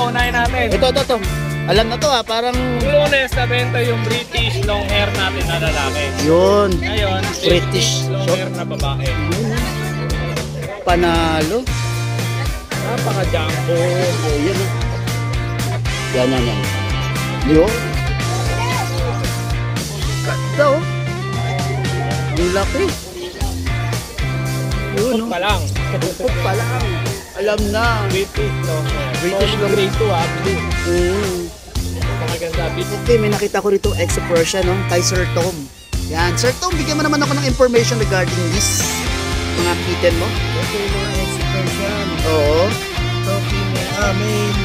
unahin natin. Ito. Alam na to parang... Lunes, nabenta yung British long hair natin na lalaki. Yun. Ngayon, British long hair na babae. Panalo. Napaka-jumbo. Yun. Yan. Yun. Ganda ang laki. Yun Pa lang. pa lang. Alam na. British long hair. British long hair. Grade 2 blue. Napakaganda. Okay, may nakita ko rito Exo Persia kay Sir Tom. Yan, Sir Tom, bigyan mo naman ako ng information regarding this mga kitten mo. Okay, mga Exo Persia. Oo.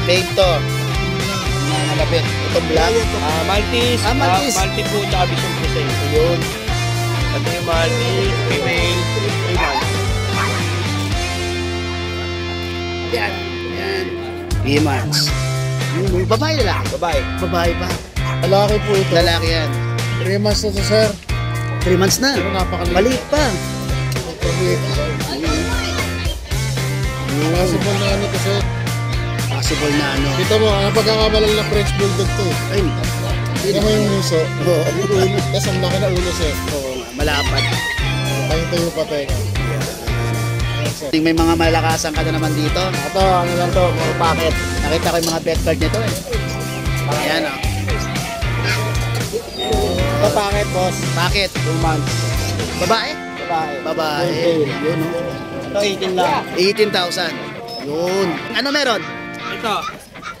May to. Mga malapit. Ito black. Maltese. Maltese. Maltese po tsaka Bichon Frise. Yun. Ito yung Maltese, female, 3 months. Yan. 3 months. Babae lalaki? Babae pa. Lalaki po ito. Lalaki yan. 3 months na to, sir. 3 months na. Pero napakaliit. Maliit pa. Possible na ano to, sir. Possible na ano. Dito mo, ang pagkakamalal na French Bulldog to. Ay, Dito mo yung muso. Oo. Tapos ang laki na ulo, sir. Oo, malapad. Tayo pa tayo. May mga malakasan ka na naman dito. Ito, ano lang to, mga packet. Nakita ko yung mga pet card nito Ayan Ito packet, boss. Bakit? 2 months. Babae? Babae. Yun Ito, 18 lang. 18,000. Yun. Ano meron?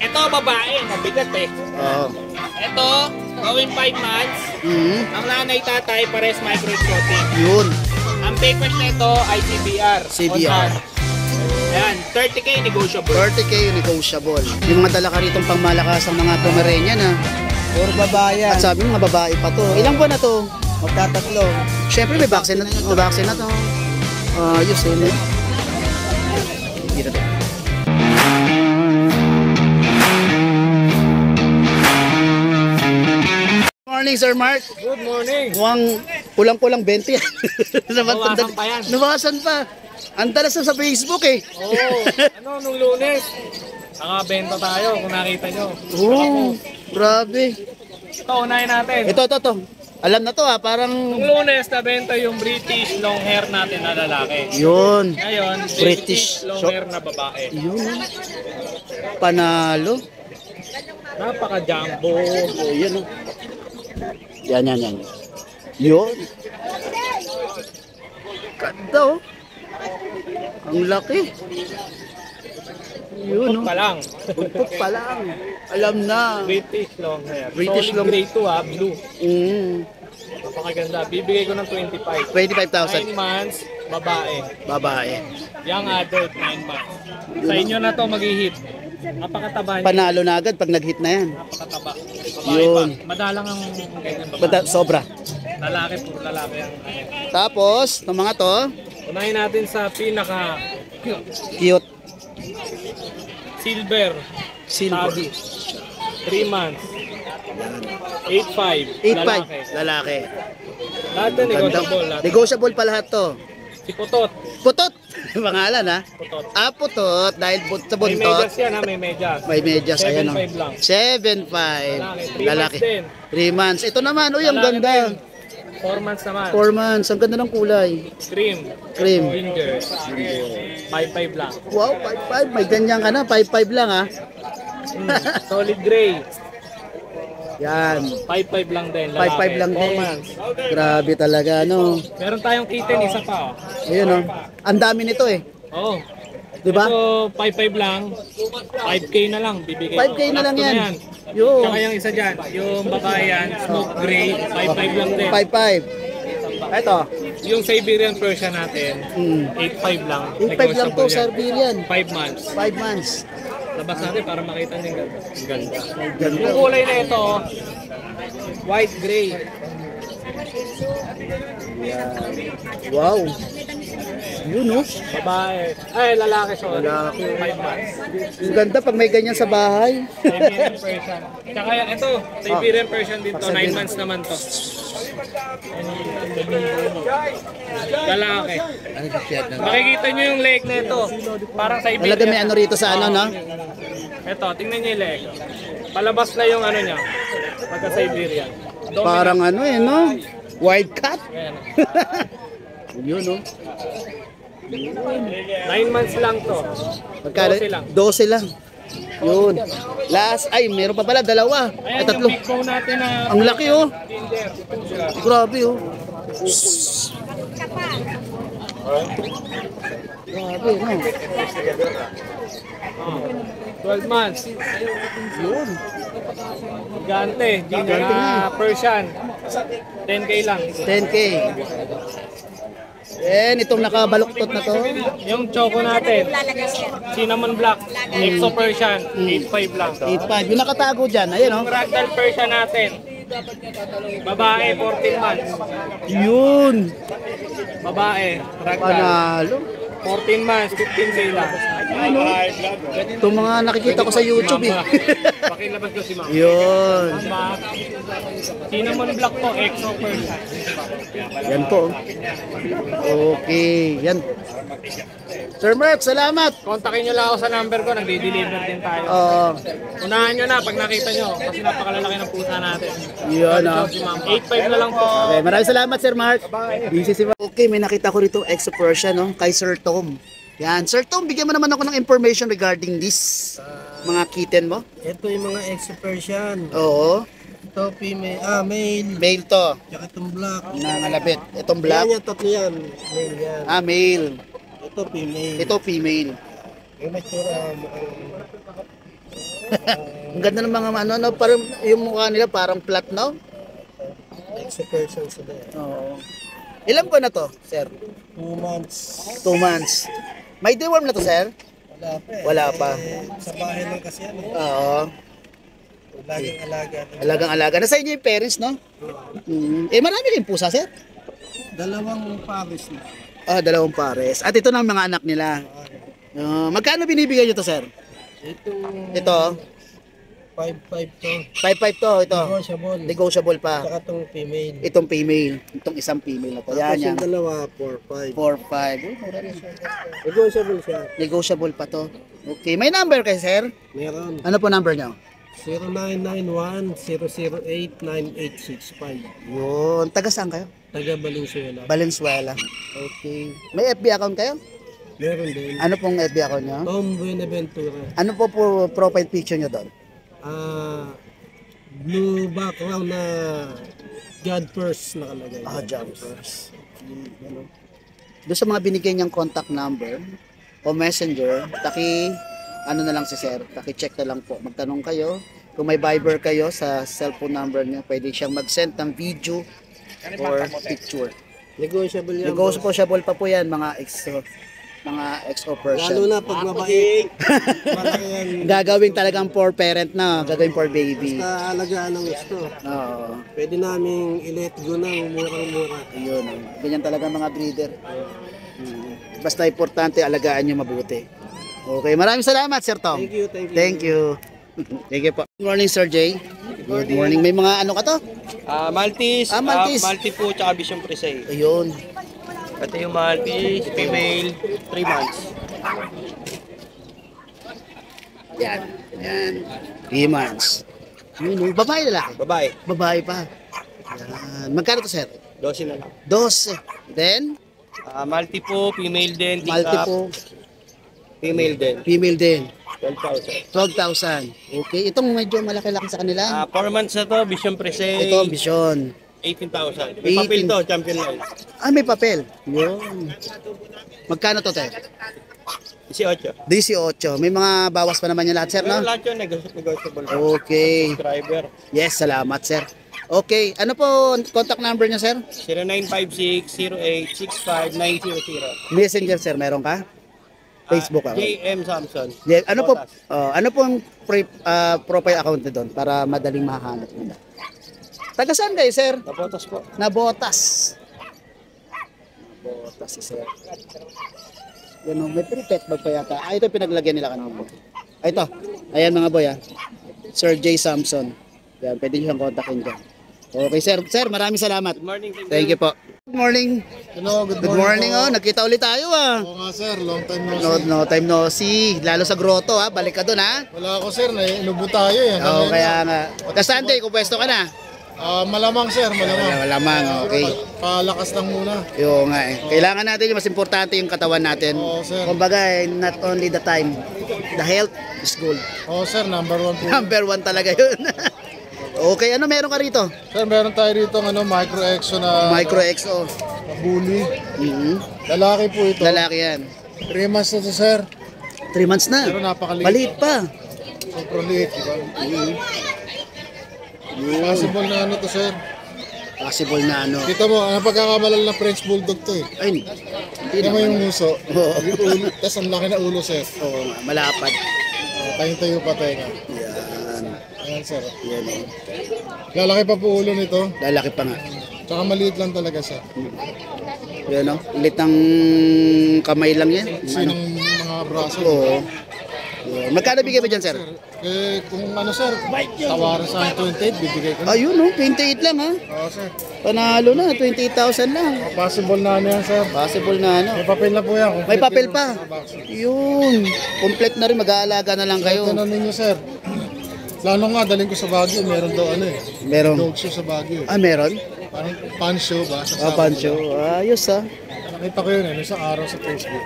Ito babae, mabigat Oo. Ito, going 5 months. Ang nanay tatay pares micro-exotic. Yun. Ang papers nito ay CBR. CBR. Ayan, 30K negotiable. 30K negotiable. Yung mga dala ka ritong pangmalakas ang mga Pomeranian Puro babae yan. At sabi mo mga babae pa to. Ilang buwan na to? Magtatatlo. Siyempre may vaccine na to. Ayos Dito to. Morning, Sir Mark. Good morning. Mukhang kulang-kulang 20 yan. Nabawasan pa yan. Nabawasan pa. Ang talas na sa Facebook Oo. Nung Lunes? Nakabenta tayo kung nakita nyo. Oo, grabe. Ito, unahin natin. Ito. Alam na to parang... Nung Lunes, nabenta yung British long hair natin na lalaki. Yun. Ngayon, British long hair na babae. Yun. Panalo. Napaka-jumbo. Yun Yan. Yun. Ganda Ang laki. Yun Pa lang. Pupuk pa lang. Alam na. British long hair. British Solid long- grade 2 blue. Napakaganda. Bibigay ko ng 25. 25,000. 9 months, babae. Babae. Young adult, 9 months. Sa inyo na to mag-hit. Napakataba niya. Panalo na agad pag nag-hit na yan. Napakataba. Babae Yun. pa. Madalang ang ganyan babae. Sobra. Lalaki, puro lalaki ang Tapos, ng mga to, unahin natin sa pinaka cute. silver. Silver. Tabi. 3 months. 8.5. 8.5. Lalaki. Lahat na negotiable. Lahat. Negotiable pa lahat to. Si Putot. Putot. Pangalan Putot. Putot. Dahil sa May buntot. medyas yan ha, may medyas. May medyas. Ayan 7.5 lang. 7.5. Lalaki. 3 months din. 3 months. Ito naman. Uy, ang Lalaki ganda. din. 4 months naman. 4 months. Ang ganda ng kulay. Cream. Cream. Ginger. 5.5 lang. Wow, 5.5. May ganyan ka na. 5.5 lang Solid gray. Yan. 5.5 lang din. Lalaki. 5.5 lang 4 din. months. Grabe talaga, Meron tayong kitten, isa pa. Ayun, Ang dami nito Oo. Di ba? Ito, 5.5 lang. 5K na lang. Bibigay 5K ko. na lang Last ko yan. Yo. Tsaka yung isa dyan. Yung babae yan. Smoke gray. 5.5 lang din. 5.5. Ito. Yung Siberian Persian natin, 8.5 lang. 8.5 lang to, Negotiable yan. Siberian. 5 months. 5 months. Labas natin para makita niyo yung ganda. Ang ganda. Ganda. Yung kulay na ito, white gray. Wow. Yun, no? Babae. Ay, lalaki, sorry. Lalaki. 5 months. Ang ganda pag may ganyan sa bahay. Siberian Persian. Tsaka ito, Siberian Persian din to. 9 months naman to. Lalaki. Makikita nyo yung leg na ito. Parang Siberian. Talaga may ano rito sa ano, no? Ito, tingnan nyo yung leg. Palabas na yung ano niya. Pagka Siberian. Parang ano eh, no? Wild cat. Ayan. Yun, no? 9 months lang to. Magkano? 12 lang. 12 lang. Yun. Last, ay, meron pa pala, dalawa. Ay, Ayan yung tatlo. big bone natin na Ang laki, oh. Tinder. Grabe, oh. Grabe, no? 12 months. Yun. Gigante. Persian. 10K lang. 10K. And itong nakabaluktot na to, Yung choco natin. Cinnamon black. Exo Persian. 8.5 lang. 8.5. Yung nakatago dyan, ayun, oh. Yung ragdoll Persian natin. Babae, 14 months. Yun. Babae, ragdoll. Panalo. 14 months, 15K lang. Itong mga nakikita ko sa YouTube, eh. Pakilabas ko si Ma'am. Yun. Ma'am. Cinnamon black po, Exo Persian. Yan po. Okay. Yan. Sir Mert, salamat. Kontakin nyo lang ako sa number ko, nagde-deliver din tayo. Oo. Unahan nyo na pag nakita nyo, kasi napakalalaki ng pusa natin. Yun, oh. Si Ma'am. 8.5 na lang po. Okay, maraming salamat, Sir Mark. Busy si Mark. Okay, may nakita ko rito Exo Persian, no? Kay Sir Tom. Yan. Sir Tom, bigyan mo naman ako ng information regarding this. Mga kitten mo. Ito yung mga exo Persian. Oo. Ito female, male. Male to. Tsaka itong black. Nangalabit. Itong black. Yan, tatlo yan. Male yan. Male. Ito female. Ito female. Yung mature, Ang ganda ng mga ano, parang yung mukha nila parang flat, no? exo Persian sila. Oo. Ilan po na to, sir? 2 months. 2 months. May deworm na to, sir? Wala pa eh. Wala pa. Sa bahay lang kasi yan. Oo. Laging alaga. Alagang-alaga. Nasa inyo yung parents, no? Eh, marami rin pusa, sir? 2 pares na. Ah, 2 pares. At ito na ang mga anak nila. Magkano binibigay nyo to, sir? Ito, 5'5" to. 5.5 to. Ito, Negotiable. negotiable pa. Tsaka itong female. Itong female. Itong isang female na to. Yan, Tapos yan. yung dalawa, 4'5". 4.5. Mura rin. Negotiable siya. Negotiable pa to. Okay. May number kayo, sir? Meron. Ano po number nyo? 0991-008-9865. Yun. Taga saan kayo? Taga Valenzuela. Valenzuela. Okay. May FB account kayo? Meron din. Ano pong FB account nyo? Tom Buenaventura. Ano po profile picture nyo doon? Blue background na God first nakalagay. Jumpers. Doon sa mga binigay niyang contact number o messenger, ano na lang si sir, check na lang po. Magtanong kayo. Kung may Viber kayo sa cellphone number niya, pwede siyang mag-send ng video or picture. Negotiable yan. Negotiable pa po yan, mga exo Lalo person. na pag mabait. Malaki yan. Gagawin talagang for parent na, gagawin for baby. Basta alagaan ng gusto. Oo. Pwede namin i-let go ng murang-mura. Ayun, ganyan talaga mga breeder. Basta importante, alagaan nyo mabuti. Okay, maraming salamat, Sir Tom. Thank you, thank you. Thank you. Thank you po. Good morning, Sir Jay. Good morning. May mga ano ka to? Maltese, Maltese. Maltese po, tsaka Bichon Frise. Ayun. Ito yung Maltese, female, 3 months. Yan. Yan. 3 months. Yun, babae lalaki. Babae, Babae pa. Yan. Magkano to, Sir? 12 na lang. 12. Then, Maltese po, female din, multi tingkap, po, female din, female din. 12,000. 12,000. Okay. Itong medyo malaki-laki sa kanila. 4 months na to, Bichon Frise, Ito, Vision. 18,000. May papel 18. to, champion line. May papel. Yun. Magkano to, Te? 18. 18. May mga bawas pa naman yung lahat, sir, Pero no? lahat yun, negotiable. Okay. Subscriber, Yes, salamat, sir. Okay. Ano po contact number niya, sir? 0956-0865-900. Messenger, sir. Meron ka? Facebook account. JM Samson. Yeah, ano po, Botas. ano po ang profile account niyo doon para madaling mahanap nila? Taga saan kayo, sir? Kapotas po. Nabotas. Bota si sir. Yan o, may pre-pet bag pa yata. Ah, ito pinaglagyan nila kanina. Ah, ito. Ayan mga boy, Sir J. Samson. Yan, pwede nyo siyang kontakin dyan. Okay, sir. Sir, maraming salamat. Good morning. Thank you po. Good morning. Hello, Good morning, po. Nagkita ulit tayo, Oo nga sir, long time no see. No time no see. Lalo sa grotto, Balik ka dun, Wala ako sir, inubo tayo eh. Oo, kaya nga. Sa Sunday, kung pwesto ka na. Malamang sir, malamang. Wala mang, okay. Palakas lang muna. Yung nga Kailangan natin yung mas importante yung katawan natin. Oo, sir. Kumbaga, not only the time, the health is gold. Oo sir, number 1 po. Number 1 talaga yun. Okay, ano meron ka rito? Sir, meron tayo rito Micro Exo na Micro XO. bully. Mhm. Lalaki po ito. Lalaki yan. 3 months na to sir. 3 months na. Pero napakaliit. Maliit pa. Sobrang liit, di ba? Possible na to sir. Possible na ano. Kita mo, ang pagkakamalal na French Bulldog to eh. Ay, hindi Tingnan mo naman. yung muso. Oo. Yung ulo, tas ang laki na ulo sir. Oo nga, malapad. Tayo pa tayo nga. Yan. Ayan sir. Yan o. Lalaki pa po ulo nito. Lalaki pa nga. Tsaka maliit lang talaga siya. Yan o. Ulit ng kamay lang yan. Yung Kasi ano. ng mga braso. Oo. Yan. Magkano bigay mo dyan, sir? Eh, kung ano sir, tawaran sa akin 28, bibigay ko na. Ayun o, 28 lang ha. Oo sir. Panalo na, 28,000 lang. Possible na ano yan sir. Possible na ano. May papel na po yan. May Complete papel yung pa. vaccine. Yun. Complete na rin, mag-aalaga na lang kayo. Ito na ninyo sir. Lalo nga, daling ko sa Baguio, meron daw Meron. dog show sa Baguio. Ah, meron? Parang pan show ba? Sa Ah, Pancho. Ayos ha. Nakita ko yun isang araw sa Facebook.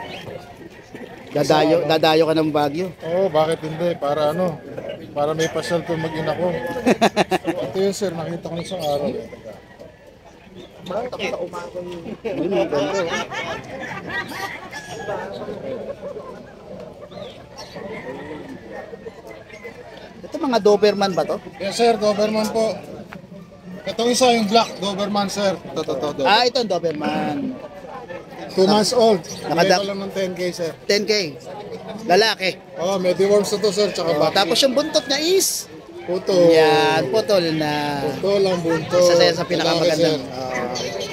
Dadayo ka ng Baguio. Oo, bakit hindi? Para para may pasyal ko mag-ina ko. Ito yun sir, nakita ko isang araw. Yun, ang ganda. Ito mga Doberman ba to? Yes sir, Doberman po. Itong isa yung black Doberman sir. Ito. Ah, ito ang Doberman. 2 months old. Nakadak- Nakada ko lang ng 10k sir. 10K. Lalaki. Oh, may deworms na to sir, tsaka Oh, back. tapos yung buntot niya is Puto. yan, putol na. Puto lang, bunto. Isa sa pinakamagandang.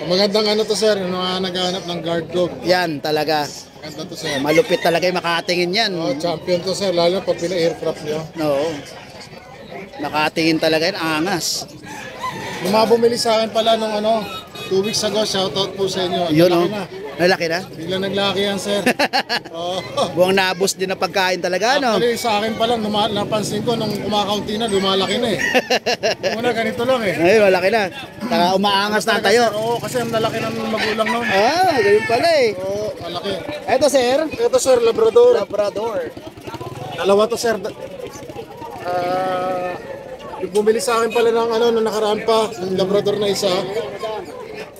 Ang magandang ano to sir, yung mga naghahanap ng guard dog. Yan talaga. Maganda to sir. Malupit talaga yung makatingin yan. Oh, champion to sir, lalo na pag pina-aircraft nyo. Oo. Nakatingin talaga yan, angas. Yung mga bumili sa akin pala nung 2 weeks ago, shoutout po sa inyo. Yun Laki oh. na. Lalaki na. Bigla naglaki yan sir. Oh. Buwang nabos din na pagkain talaga, no? Actually, sa akin pa lang, napansin ko nung kumakaunti na, lumalaki na eh. Una, ganito lang eh. Ay, malaki na. Saka umaangas na tayo. Oo, kasi ang lalaki ng magulang nun. Ah, ganyan pala eh. Oo, malaki. Eto, sir. Ito sir, Labrador. Labrador. Dalawa to sir. Yung bumili sa akin pala ng nung nakaraan pa, yung Labrador na isa.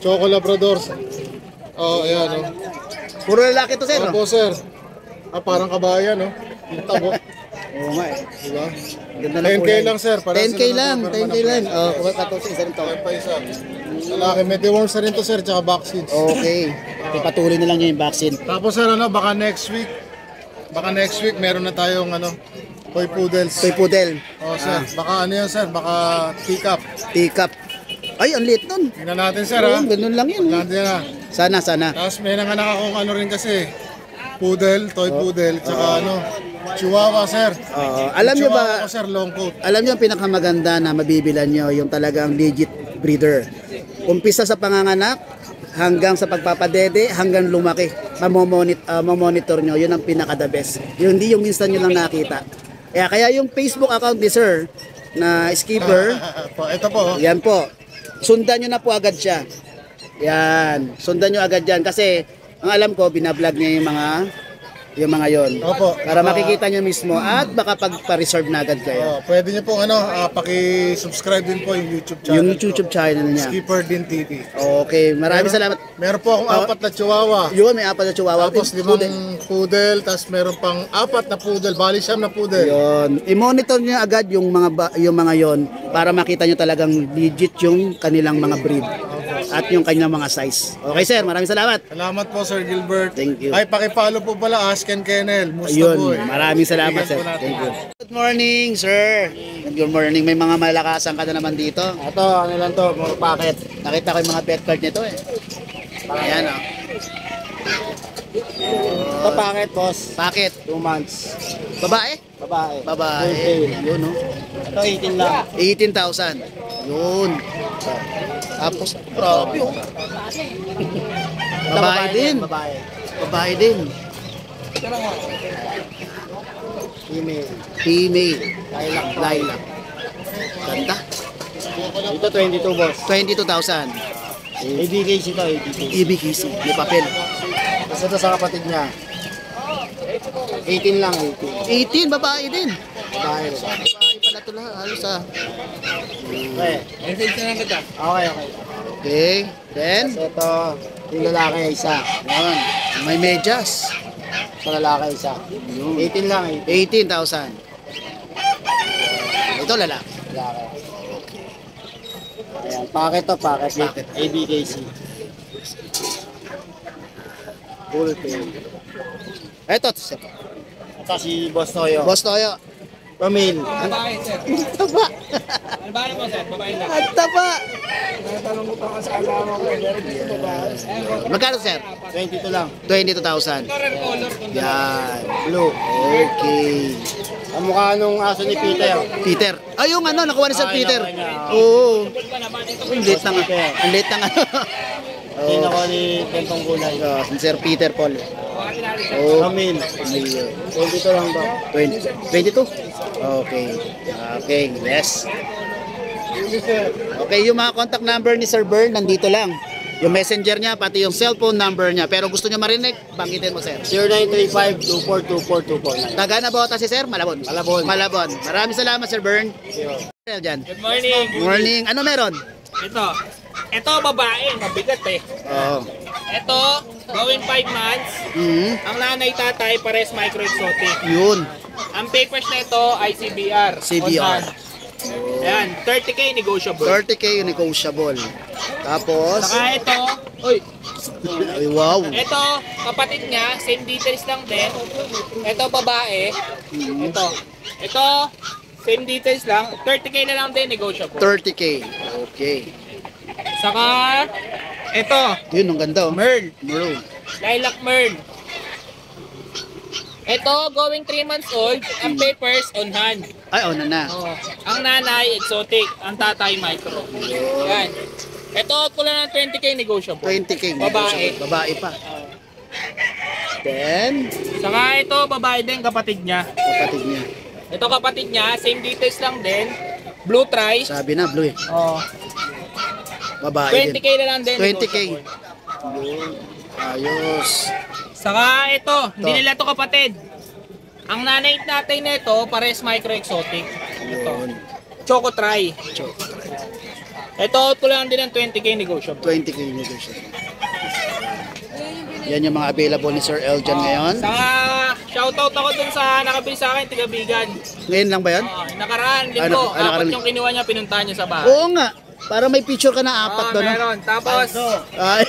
Choco Labrador. Oh, ayan Puro lalaki to, sir. no? Opo sir. Parang kabayan Yung tabo. Oo nga eh. Diba? Ganda ng 10k kulay. lang sir. 10K lang, 10K lang. Oh, kuha ka to sa isa rin to. Ayan pa isa. Lalaki, may deworms na rin to sir, tsaka vaccines. Okay. Ipatuloy na lang niya yung vaccine. Tapos sir, baka next week meron na tayong toy poodles. Toy poodle. Oh sir, baka yan sir, baka teacup. Teacup. Ay, ang liit nun. Tingnan natin sir Oo, ganun lang yun. Nandiyan na. Sana. Tapos may nanganak akong rin kasi. Poodle, toy poodle, tsaka Chihuahua sir. Alam nyo Chihuahua ba, ko, sir, long coat. alam nyo ang pinakamaganda na mabibilan nyo, yung talagang legit breeder. Umpisa sa panganganak, hanggang sa pagpapadede, hanggang lumaki. Mamonitor nyo, yun ang pinaka-the best. Yung hindi yung minsan nyo lang nakita. Kaya yung Facebook account ni sir, na skipper, Ito po. yan po. Sundan nyo na po agad siya. Yan. Sundan nyo agad yan. Kasi, ang alam ko, binablog niya yung mga yon. Opo. Para makikita nyo mismo at baka pagpa-reserve na agad kayo. Pwede niyo pong paki-subscribe din po yung YouTube channel. Yung YouTube channel niya. Skipper din TV. Okay, maraming salamat. Meron po akong 4 na Chihuahua. Yun, may apat na chihuahua. Tapos 5 poodle, tapos meron pang 4 na poodle, bali 9 na poodle. Yun. I-monitor nyo agad yung mga yon para makita nyo talagang legit yung kanilang mga breed at yung kanilang mga size. Okay sir, maraming salamat. Salamat po Sir Gilbert. Thank you. Ay, paki-follow po pala Ask and Kennel. Musta Ayun, boy. maraming salamat Bigyan sir. po natin. Thank you. Good morning sir. Good morning. May mga malakasan ka na naman dito. Ito, ano lang to, mga packet. Nakita ko yung mga pet card nito eh. Ayan o. Ito packet, boss. Packet. 2 months. Babae? Babae. Babae. Yun, no? Ito 18 lang. 18,000. Yun. Tapos, grabe, oh. Ito, Babae din. Babae. Babae din. Female. Female. Lilac. Lilac. Ganda. Ito 22, boss. 22,000. ABKC ito, ABKC. EBKC. May papel. Tapos ito sa kapatid niya. 18 lang, 18. 18, babae din. Babae. Babae pala ito lahat. Halos ah. Okay. Okay. Okay. Then, Tapos ito, yung lalaki isa. yun. May medyas. Sa lalaki isa. 18 lang, 18. 18,000. Ito lalaki. Lalaki. Ayan, packet to, packet. ABKC. Full pay. Ito. Ito si Boss Toyo. Boss Toyo. Pamil. Babae, sir. Taba. Babae mo, sir. Babae lang. Ang taba. Magkano, sir? 22 lang. 22,000. Current color. Yan. Blue. Okay. Ang mukha nung aso ni Peter. Peter. Ay, yung ano, nakuha ni Sir Ay, Peter. nakuha niya. Oo. Pa naman ito. Ang late na nga. Ang late na nga. Hindi ako ni Tentong Gulay. Si Sir Peter Paul. Bakit natin, sir? Oh, Pamil. may 22 lang daw. 22? Okay. Okay, yes. Okay, yung mga contact number ni Sir Bern, nandito lang. Yung messenger niya, pati yung cellphone number niya. Pero gusto niya marinig, banggitin mo, Sir. 0935-242449. Taga na bota si Sir? Malabon. Malabon. Malabon. Maraming salamat, Sir Bern. Dyan. Good morning. Morning. Ano meron? Ito. Ito, babae. Mabigat eh. Oo. Ito, going 5 months. Ang nanay tatay, pares micro-exotic. Yun. Ang papers na ito, ICBR. CBR. Ayan, 30K negotiable. 30K yung negotiable. Tapos, Saka ito, uy, ay wow. ito, kapatid niya, same details lang din. Ito, babae. Ito, same details lang. 30K na lang din, negotiable. 30K. Okay. Saka, ito, Yun, ang ganda. Oh. Merl. Maroon. Lilac Merl. Ito, going 3 months old, ang papers on hand. Ay, oh, na. Oh, ang nanay, exotic. Ang tatay, micro. Yan. Ito, kulang ng 20K negotiable. 20K. Babae. Babae pa. Then, Saka ito, babae din, kapatid niya. kapatid niya. Ito, kapatid niya, same details lang din. Blue try. Sabi na, blue eh. Oh, Babae 20K din. na lang din. 20K. negotiable. Yun. Ayos. Saka ito, hindi nila ito kapatid. Ang nanay natin nito, pares micro-exotic. Ito. Yun. Choco try. Choco. Ito, kulang din ng 20K negotiable. 20K negotiable. Yan yung mga available ni Sir Eljan ngayon. Saka, shoutout ako dun sa nakabili sa akin, tiga Bigan. Ngayon lang ba yan? Nakaraan, linggo, nakaraan. apat yung kinuha niya, pinuntahan niya sa bahay. Oo nga. Para may picture ka na apat doon. no? Meron. Tapos, Ay.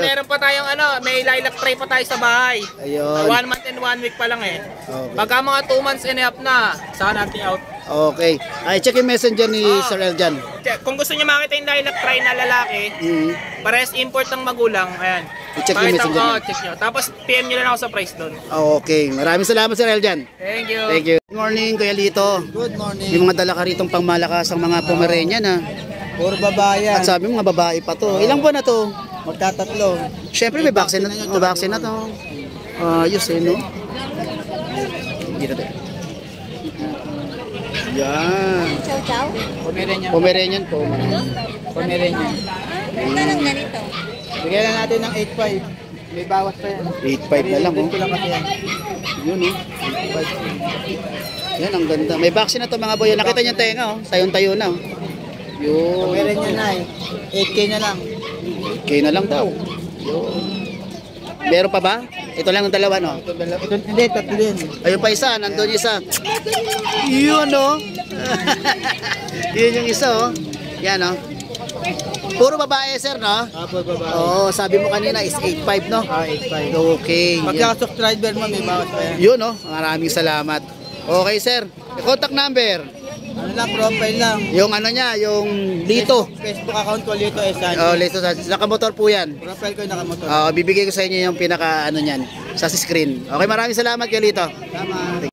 meron pa tayong may lilac tray pa tayo sa bahay. Ayun. 1 month and 1 week pa lang eh. Okay. Pagka mga 2 months and a half na, saka natin out. Okay. Ay, check yung messenger ni Sir Eljan. Kung gusto niyo makita yung lilac tray na lalaki, pares import ng magulang, ayan. I-check yung Makita messenger ko, niya. check nyo. Tapos PM nyo lang ako sa price doon. Okay. Maraming salamat, Sir Eljan. Thank you. Thank you. Good morning, Kuya Lito. Good morning. May mga dala ka ritong pangmalakasang mga Pomeranian ha. Puro babayan. At sabi mo mga babae pa to. Ilang buwan na to? Magtatatlo. Siyempre may vaccine na, to. Ayos eh, no? Dito tayo. Yan. Chow chow? Pomeranian po. Pomeranian. Magkano ganito? Bigyan na natin ng 8.5. May bawas pa yan. 8.5 na lang, oh. Ito lang kasi yan. Yun, oh. Yan, ang ganda. May vaccine na to mga boy. Nakita niyo tenga, oh. Tayong-tayo na, oh. Yun. Pomeranian na eh. 8K na lang. Okay na lang daw. Yun. Meron pa ba? Ito lang ang dalawa, no? Ito, hindi, tatlo din. Ayun pa isa, nandun yung isa. Yun, no? Yun yung isa, oh. Yan, oh. Puro babae, sir, no? Puro babae. Oo, sabi mo kanina is 8.5, no? 8.5. Okay. Yan. Pagka-subscriber mo, may bawas pa yan. Yun, no? Maraming salamat. Okay, sir. Contact number. Ano lang, profile lang. Yung ano niya, yung Lito. Facebook account ko, Lito Esan. Oh, Lito sa nakamotor po yan. Profile ko yung nakamotor. Bibigay ko sa inyo yung pinaka ano niyan sa screen. Okay, maraming salamat kay Lito. Tama.